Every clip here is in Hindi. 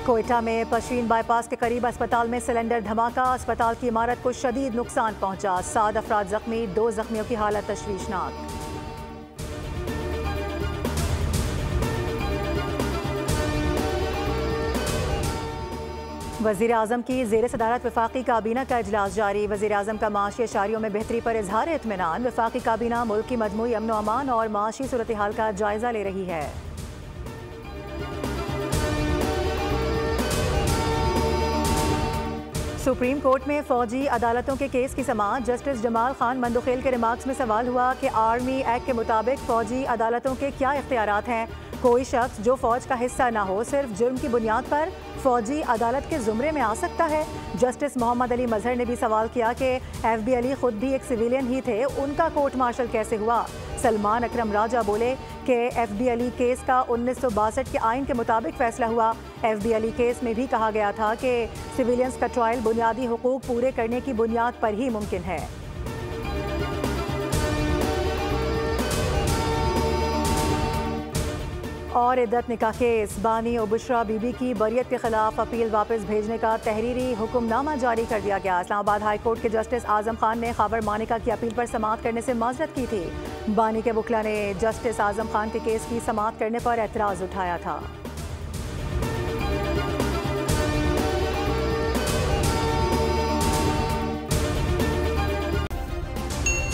कोयटा में पश्चिम बाईपास के करीब अस्पताल में सिलेंडर धमाका, अस्पताल की इमारत को शदीद नुकसान पहुंचा। 7 अफराद जख्मी, 2 जख्मियों की हालत तशवीशनाक। वज़ीर आज़म की ज़ेर सदारत वफाकी काबीना का इजलास जारी। वज़ीर आज़म का माशी अशारियों में बेहतरी पर इजहार इत्मीनान। वफाकी काबीना मुल्क की मजमूई अमन व अमान और माशी सूरत हाल का जायजा ले रही है। सुप्रीम कोर्ट में फौजी अदालतों के केस की समाअत। जस्टिस जमाल खान मंदुखेल के रिमार्क्स में सवाल हुआ कि आर्मी एक्ट के मुताबिक फौजी अदालतों के क्या इख्तियारात हैं। कोई शख्स जो फौज का हिस्सा ना हो सिर्फ जुर्म की बुनियाद पर फौजी अदालत के जुमरे में आ सकता है। जस्टिस मोहम्मद अली मजहर ने भी सवाल किया कि FB अली खुद भी एक सिविलियन ही थे, उनका कोर्ट मार्शल कैसे हुआ। सलमान अकरम राजा बोले कि FB अली केस का 1962 के आइन के मुताबिक फैसला हुआ। FB अली केस में भी कहा गया था कि सिविलियंस का ट्रायल बुनियादी हुकूक पूरे करने की बुनियाद पर ही मुमकिन है। और इद्दत निकाह केस, बानी और बुशरा बीबी की बरियत के खिलाफ अपील वापस भेजने का तहरीरी हुक्मनामा जारी कर दिया गया। इस्लामाबाद हाई कोर्ट के जस्टिस आजम खान ने खबर मानिका की अपील पर समाअत करने से माजरत की थी। बानी के वकला ने जस्टिस आजम खान के केस की समाअत करने पर एतराज़ उठाया था।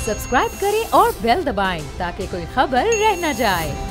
सब्सक्राइब करें और बेल दबाएं ताकि कोई खबर रह न जाए।